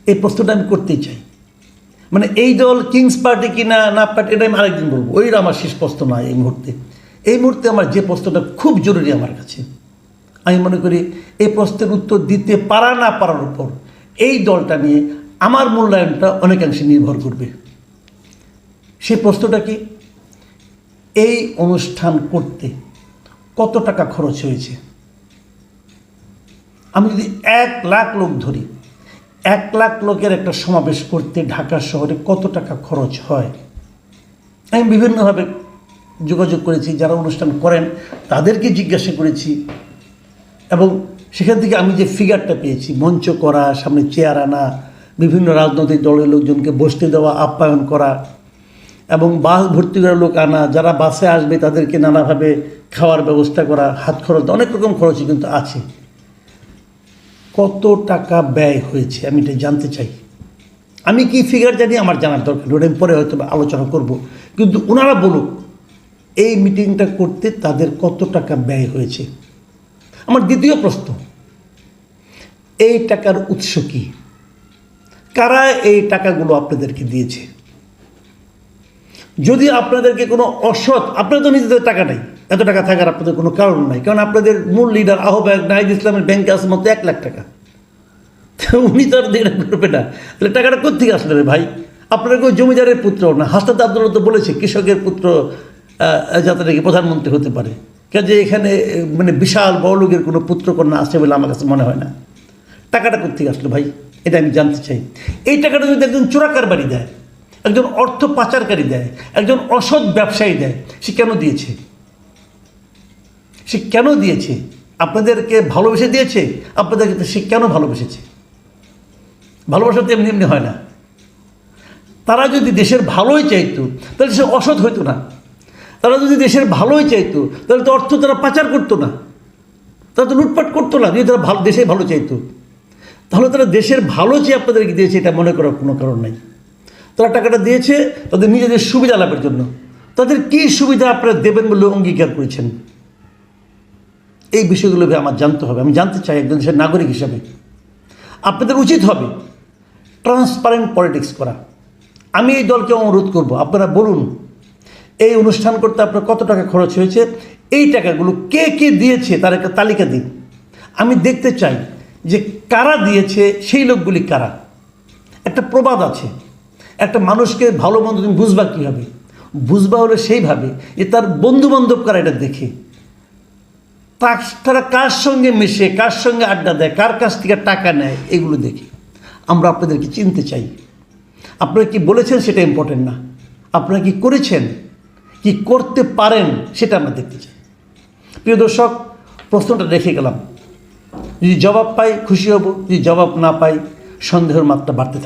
এই প্রশ্নটা আমি করতেই চাই। মানে এই দল কিংস পার্টি কি না না পার্টি, এটা আমি আরেকদিন বলবো, ওইটা আমার শেষ প্রশ্ন নয় এই মুহূর্তে। এই মুহূর্তে আমার যে প্রশ্নটা খুব জরুরি আমার কাছে, আমি মনে করি এই প্রশ্নের উত্তর দিতে পারা না পারার উপর এই দলটা নিয়ে আমার মূল্যায়নটা অনেকাংশে নির্ভর করবে। সেই প্রশ্নটা কি, এই অনুষ্ঠান করতে কত টাকা খরচ হয়েছে? আমি যদি 1 লাখ লোক ধরি, 1 লাখ লোকের একটা সমাবেশ করতে ঢাকা শহরে কত টাকা খরচ হয়? আমি বিভিন্নভাবে যোগাযোগ করেছি, যারা অনুষ্ঠান করেন তাদেরকে জিজ্ঞাসা করেছি, এবং সেখান থেকে আমি যে ফিগারটা পেয়েছি, মঞ্চ করা, সামনে চেয়ার আনা, বিভিন্ন রাজনৈতিক দলের লোকজনকে বসতে দেওয়া, আপ্যায়ন করা, এবং বাস ভর্তি করে লোক আনা, যারা বাসে আসবে তাদেরকে নানাভাবে খাওয়ার ব্যবস্থা করা, হাত খরচ, অনেক রকম খরচই কিন্তু আছে। কত টাকা ব্যয় হয়েছে আমি এটা জানতে চাই। আমি কি ফিগার জানি আমার জানার দরকার, ওটা আমি পরে হয়তো আলোচনা করব, কিন্তু ওনারা বলুক এই মিটিংটা করতে তাদের কত টাকা ব্যয় হয়েছে। আমার দ্বিতীয় প্রশ্ন, এই টাকার উৎস কি? কারা এই টাকাগুলো আপনাদেরকে দিয়েছে? যদি আপনাদেরকে কোনো অসৎ, আপনাদের তো নিজেদের টাকা নেই, এত টাকা থাকার আপনাদের কোনো কারণ নাই, কারণ আপনাদের মূল লিডার আহ্বায়ক নাহিদ ইসলামের ব্যাংকে আছে মতো 1 লাখ টাকা, উনি তো আর এটা করবে না। তাহলে টাকাটা কোথেকে আসলে রে ভাই? আপনারা কেউ জমিদারের পুত্র না। হাসনাত আব্দুল্লাহ তো বলেছে কৃষকের পুত্র যাতে নাকি প্রধানমন্ত্রী হতে পারে, কাজে এখানে মানে বিশাল বড়লোকের কোনো পুত্রকন্যা আছে বলে আমার কাছে মনে হয় না। টাকাটা কোথেকে আসলো ভাই, এটা আমি জানতে চাই। এই টাকাটা যদি একজন চোরাকারবারি দেয়, একজন অর্থ পাচারকারী দেয়, একজন অসৎ ব্যবসায়ী দেয়, সে কেন দিয়েছে? সে কেন দিয়েছে? আপনাদেরকে ভালোবেসে দিয়েছে? আপনাদেরকে সে কেন ভালোবেসেছে? ভালোবাসা তো এমনি এমনি হয় না। তারা যদি দেশের ভালোই চাইতো তাহলে সে অসৎ হইতো না। তারা যদি দেশের ভালোই চাইতো তাহলে তো অর্থ তারা পাচার করতো না, তারা তো লুটপাট করতো না। যদি তারা দেশে ভালো চাইতো তাহলে তারা দেশের ভালো চেয়ে আপনাদেরকে দিয়েছে, এটা মনে করার কোনো কারণ নেই। তারা টাকাটা দিয়েছে তাদের নিজেদের সুবিধা লাভের জন্য। তাদের কী সুবিধা আপনারা দেবেন বলে অঙ্গীকার করেছেন? এই বিষয়গুলো আমার জানতে হবে। আমি জানতে চাই একজন দেশের নাগরিক হিসাবে। আপনাদের উচিত হবে ট্রান্সপারেন্ট পলিটিক্স করা। আমি এই দলকে অনুরোধ করব, আপনারা বলুন এই অনুষ্ঠান করতে আপনার কত টাকা খরচ হয়েছে, এই টাকাগুলো কে কে দিয়েছে তার একটা তালিকা দিন। আমি দেখতে চাই যে কারা দিয়েছে, সেই লোকগুলি কারা। একটা প্রবাদ আছে, একটা মানুষকে ভালো মন্দ তুমি বুঝবা কীভাবে? বুঝবা হলে সেইভাবে যে তার বন্ধুবান্ধব কারা এটা দেখে, তারা কার সঙ্গে মেশে, কার সঙ্গে আড্ডা দেয়, কার কাছ থেকে টাকা নেয়, এগুলো দেখে আমরা আপনাদেরকে চিনতে চাই। আপনারা কি বলেছেন সেটা ইম্পর্টেন্ট না, আপনারা কি করেছেন, কি করতে পারেন সেটা আমরা দেখতে চাই। প্রিয় দর্শক, প্রশ্নটা রেখে গেলাম। যদি জবাব পাই খুশি হব, যদি জবাব না পাই সন্দেহের মাত্রা বাড়তে থাকে।